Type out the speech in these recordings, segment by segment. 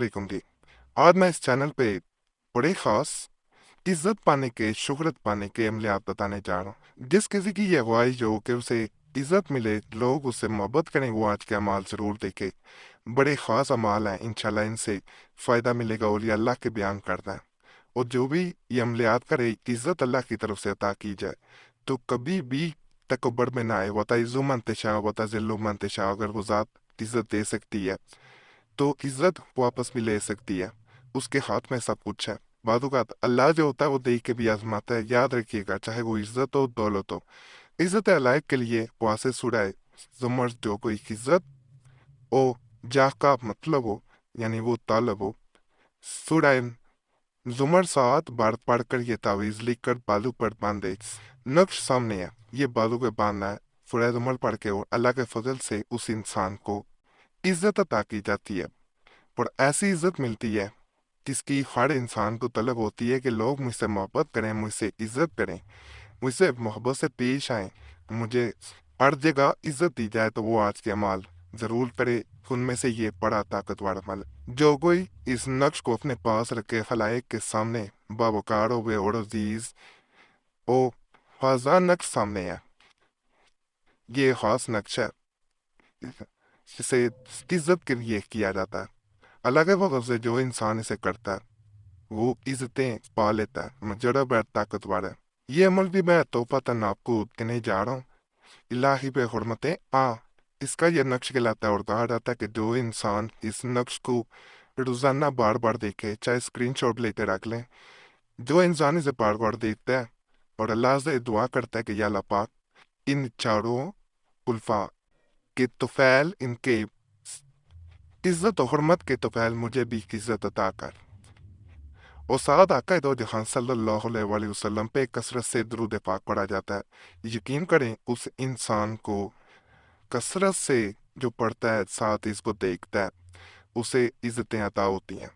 वालेकुम जी। आज मैं इस चैनल पे बड़े खास इज्जत पाने के, शोहरत पाने के अमलियात बताने जा रहा हूँ। जिस किसी की ये ख्वाहिश हो कि उसे इज्जत मिले, लोग उससे मोहब्बत करें, वो आज के अमाल ज़रूर देखे। बड़े ख़ास अमाल हैं, इंशाल्लाह इनसे फ़ायदा मिलेगा और ये अल्लाह के बयान करता है। और जो भी ये अमलियात करे, इज्जत अल्लाह की तरफ से अता की जाए, तो कभी भी तकबर में ना आए। वतइज़्ज़ु मन तशा वतज़िल्लु मन तशा, अगर वो ज़ात इज्जत दे सकती है तो इज्जत वापस भी ले सकती है। उसके हाथ में सब कुछ है। बादुकात अल्लाह जो होता है वो देख के भी आजमाता है। याद रखिएगा, चाहे वो इज्जत हो दौलत हो, इज्जत अलायक के लिए वासे सुराए जुमर जो कोई इज्जत ओ जा का मतलब हो, यानी वो तालब हो। सुराए जुमर सात बार पढ़कर ये तावीज लिख कर बालू पर बांधे। नक्श सामने है, ये बालू पे बांधना है। सुराए जुमर पढ़ के और अल्लाह के फजल से उस इंसान को इज्जत अता की जाती है। पर ऐसी इज्जत मिलती है जिसकी हर इंसान को तलब होती है कि लोग मुझसे मोहब्बत करें, मुझसे इज्जत करें, मुझसे मोहब्बत से पेश आए, मुझे हर जगह इज्जत दी जाए। तो वो आज के अमाल ज़रूर करे। उनमें से ये बड़ा ताकतवर अमल है। जो कोई इस नक्श को अपने पास रखे, खलाइक के सामने बावकार हो और अजीज ओ फाजा नक्श सामने है। ये खास नक्श है, इसे इज्जत के लिए किया जाता है। अल्लाह के फजल से जो इंसान इसे करता है वो इज्जतें पा लेता है, मुजरब है, ताकतवर है। ये अमल भी मैं तोहफतन आपको देने जा रहा हूँ, इलाही पे हुर्मतें आ। इसका ये नक्श कहलाता है और कहा जाता है कि जो इंसान इस नक्श को रोजाना बार बार देखे, चाहे स्क्रीनशॉट लेके रख लें, जो इंसान इसे बार बार देखता है और अल्लाह से दुआ करता है कि या अल्लाह पाक इन चारों खुलफा के तुफैल, इनके इज्जत और हुर्मत के तुफैल मुझे भी इज्जत अता कर। और साद आका दो जहां सल्लल्लाहु अलैहि वसल्लम पे कसरत से दुरूद पाक पढ़ा जाता है। यकीन करें, उस इंसान को कसरत से जो पढ़ता है, साथ इसको देखता है, उसे इज्जतें अता होती हैं।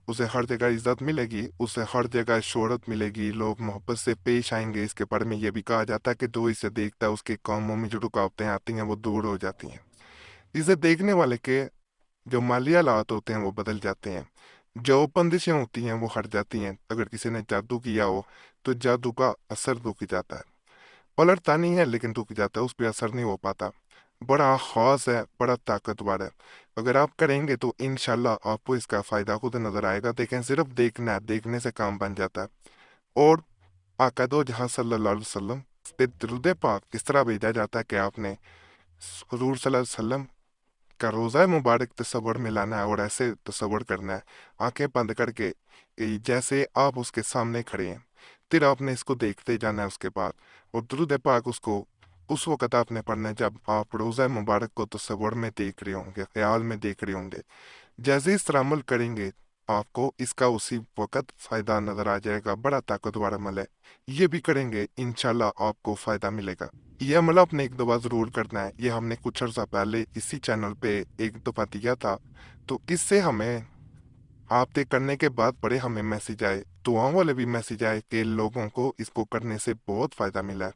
उसे हर जगह इज्जत मिलेगी, उसे हर जगह शोहरत मिलेगी, लोग मोहब्बत से पेश आएंगे। इसके बारे में यह भी कहा जाता है कि जो इसे देखता है उसके कामों में जो रुकावटें आती हैं वो दूर हो जाती हैं। इसे देखने वाले के जो माली हालात होते हैं वो बदल जाते हैं, जो बंदिशें होती हैं वो हट जाती हैं। अगर किसी ने जादू किया हो तो जादू का असर रुक जाता है। पलटता नहीं है लेकिन रुक जाता है, उस पर असर नहीं हो पाता। बड़ा खास है, बड़ा ताकतवर है। अगर आप करेंगे तो इंशाल्लाह आपको इसका फायदा खुद नजर आएगा। देखें, सिर्फ देखना है, देखने से काम बन जाता है। और आका दो जहां सल्लल्लाहु अलैहि वसल्लम पे दुरूद पाक किस तरह भेजा जाता है कि आपने हुजूर सल्लल्लाहु अलैहि वसल्लम का रोज़ा मुबारक तस्वर में लाना है और ऐसे तस्वर करना है, आंखें बंद करके, जैसे आप उसके सामने खड़े हैं। फिर आपने इसको देखते जाना है उसके बाद, और दुरूद पाक उसको उस वक़्त आपने पढ़ना है जब आप रोज़ा मुबारक को तस्वर में देख रहे होंगे, ख्याल में देख रहे होंगे। जैसे इस तरह अमल करेंगे आपको इसका उसी वक़्त फ़ायदा नज़र आ जाएगा। बड़ा ताकतवर अमल है, ये भी करेंगे इंशाल्लाह आपको फ़ायदा मिलेगा। ये अमल आपने एक दफ़ा ज़रूर करना है। ये हमने कुछ अर्सा पहले इसी चैनल पे एक दफ़ा दिया था, तो इससे हमें हफ्ते करने के बाद बड़े हमें मैसेज आए, दुआओं वाले भी मैसेज आए कि लोगों को इसको करने से बहुत फ़ायदा मिला है।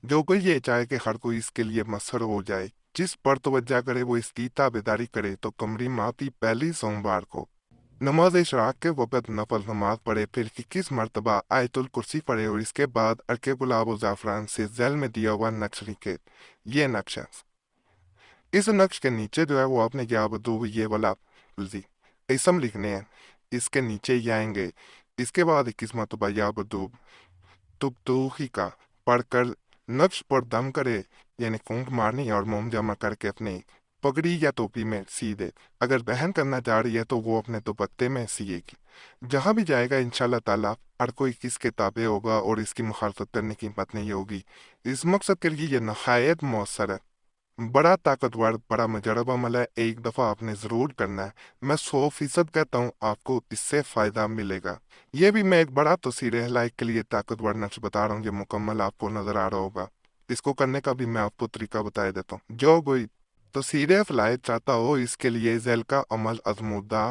जो कोई ये चाहे कि हर कोई इसके लिए मसर हो जाए, जिस पर तवज्जो करे वो इसकी ताबेदारी करे, तो कमरी माह की पहली सोमवार को नमाज इशराक के वक़्त नफल नमाज पढ़े, फिर 21 मरतबा आयतुल कुर्सी पढ़े और इसके बाद अरके गुलाब और ज़ाफ़रान से जेल में दिया हुआ नक्श लिखे। ये नक्श है। इस नक्श के नीचे जो है वो आपने या बदू ये वाला जी इसम लिखने हैं, इसके नीचे ये आएंगे। इसके बाद 21 मरतबा या बदू तुबतूही का पढ़कर नक्श पर दम करे, यानी फूंक मारनी और मोम जमा करके अपनी पगड़ी या टोपी में सी दे। अगर बहन करना चाह रही है तो वो अपने दुपट्टे में सिएगी। जहां भी जाएगा इंशाल्लाह ताला हर कोई किसके ताबे होगा और इसकी मुखालफत करने की हिम्मत नहीं होगी। इस मकसद के लिए ये नहायत मौसर है, बड़ा ताकतवर, बड़ा मुजरब अमल है। एक दफ़ा आपने ज़रूर करना है। मैं 100% कहता हूँ आपको इससे फ़ायदा मिलेगा। ये भी मैं एक बड़ा तस्वीर लाइक के लिए ताकतवर नक्श बता रहा हूँ, ये मुकम्मल आपको नज़र आ रहा होगा। इसको करने का भी मैं आपको तरीका बता देता हूँ। जो कोई तस्वीर फलाए चाहता हो, इसके लिए जैल का अमल अजमुद्दा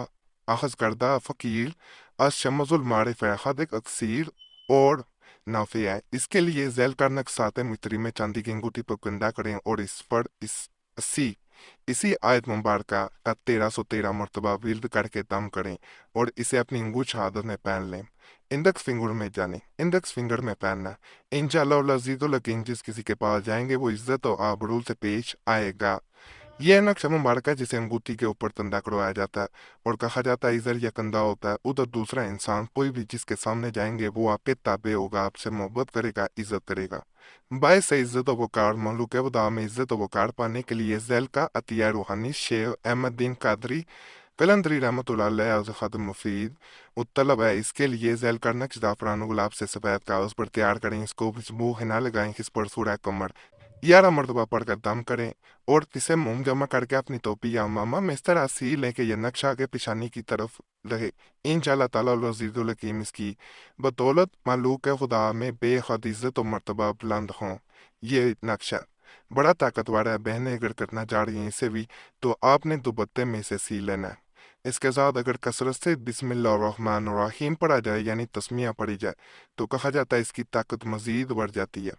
अखज करदा फ़कीर अशमजुल मारिफ हद अक्सीर और नाफे है। इसके लिए जैल का नक्श सात मित्री में चांदी की अंगूठी पर गंदा करें और इस पर इस 80 इसी आयत मुबारका का 1313 मरतबा विर्द करके दम करें और इसे अपनी अंगूठ शहादत में पहन लें। इंडेक्स फिंगर में पहनना। इंशाअल्लाह और लजीजुल यकीन जिस किसी के पास जाएंगे वो इज्जत और आबरू से पेश आएगा। यह नक्शा मुबारक है जिसे अंगूठी के ऊपर तंदा करवाया जाता है और कहा जाता है इधर यह कंधा होता है, उधर दूसरा इंसान कोई भी जिसके सामने जाएंगे वो आपके ताबे होगा, आपसे मोहब्बत करेगा, इज्जत करेगा। बायस से इज्जत व वकार ममलूक वदा में इज्जत व वकार पाने के लिए जैल का अतिया रूहानी शेख अहमद दीन कादरी कलंदरी रहमतुल्लाह अलैह और ख़ादिम मुफीद तलब है। इसके लिए जैल का नक्श जाफरान गुलाब से सफ़ेद कागज़ पर तैयार करें, इसको खुशबू हिना लगाएं, इस पर सूरह कमर 11 मरतबा पढ़कर दम करें और इसे मुंह जमा करके अपनी टोपी या मामा में इस तरह सी लें कि यह नक्शा आगे पिछानी की तरफ रहे। इंशाअल्लाह ताला और अज़ीज़ुल हकीम इसकी बदौलत मालूक खुदा में बेहद इज्जत और मरतबा बुलंद हों। ये नक्शा बड़ा ताकतवर है। बहनें अगर करना चाह रही हैं इसे भी तो आपने दुपट्टे में इसे सी लेना है। इसके साथ अगर कसरत से बिस्मिल्लाहिर्रहमानिर्रहीम पढ़ा जाए यानी तस्मीया पढ़ी जाए तो कहा जाता है इसकी ताकत मजीद बढ़ जाती है।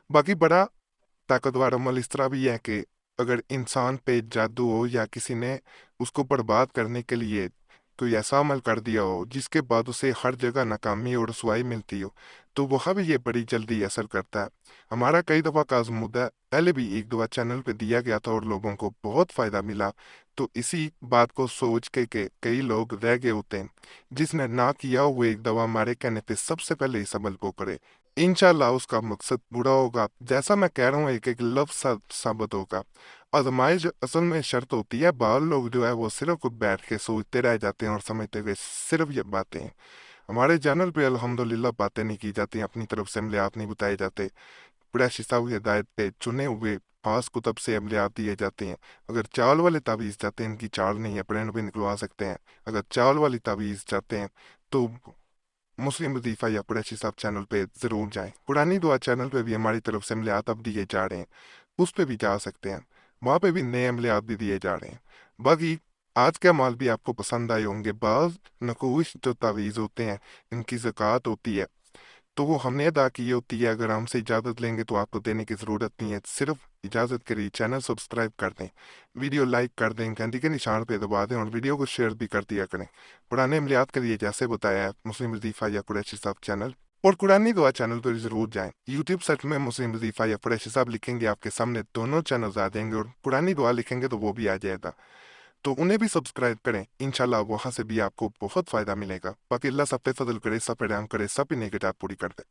बाकी बड़ा ताकतवर अमल इस तरह भी है कि अगर इंसान पे जादू हो या किसी ने उसको बर्बाद करने के लिए कोई ऐसा अमल कर दिया हो जिसके बाद उसे हर जगह नाकामी और रसवाई मिलती हो तो वह भी ये बड़ी जल्दी असर करता है। हमारा कई दफ़ा का आजमूदा है, पहले भी एक दफ़ा चैनल पे दिया गया था और लोगों को बहुत फ़ायदा मिला। तो इसी बात को सोच के कई लोग रह गए होते हैं। जिसने ना किया हो वो एक दफ़ा हमारे कहने पे सबसे पहले इस अमल को करे, इंशाल्लाह उसका मकसद पूरा होगा। जैसा मैं कह रहा हूँ एक एक लफ्ज साबित होगा। आजमाइश असल में शर्त होती है। बाहर लोग जो है वो सिर्फ खुद बैठ के सोचते रह जाते हैं और समझते हुए सिर्फ ये बातें हैं। हमारे चैनल पे अल्हम्दुलिल्लाह बातें नहीं की जाती, अपनी तरफ से अमलियात नहीं बताए जाते। कुरैशी साहब की हिदायत पे चुने हुए खास कुतब से अमलियात दिए जाते हैं। अगर चावल वाले तावीज़ चाहते हैं, इनकी चाल नहीं है, प्रिंट भी निकलवा सकते हैं। अगर चावल वाली तावीज़ चाहते हैं तो मुस्लिम वजीफा या कुरैशी साहब चैनल पे ज़रूर जाएं। पुरानी दुआ चैनल पे भी हमारी तरफ से अमलियात अब दिए जा रहे हैं, उस पे भी जा सकते हैं। वहाँ पे भी नए अमलियात भी दिए जा रहे हैं। बाकी आज के अमाल भी आपको पसंद आए होंगे। बाज़ नकूश जो तावीज़ होते हैं इनकी ज़कात होती है तो वो हमने अदा की होती है। अगर हमसे इजाज़त लेंगे तो आपको देने की ज़रूरत नहीं है, सिर्फ इजाज़त करिए। चैनल सब्सक्राइब कर दें, वीडियो लाइक कर दें, घंटी के निशान पे दबा दें और वीडियो को शेयर भी कर दिया करें। पुराने अमलियात के लिए जैसे बताया है मुस्लिम वजीफ़ा या कुरैशी साहब चैनल और कुरानी दुआ चैनल पर ज़रूर जाएं। यूट्यूब सर्च में मुस्लिम वजीफ़ा या कुरैशी साहब लिखेंगे आपके सामने दोनों चैनल आ जाएंगे और पुरानी दुआ लिखेंगे तो वो भी आ जाएगा। तो उन्हें भी सब्सक्राइब करें, इंशाल्लाह वहाँ से भी आपको बहुत फ़ायदा मिलेगा। बाकी अल्लाह सब पे फजल करे, सब पे रहम करे, सब की नेकी पूरी कर दे।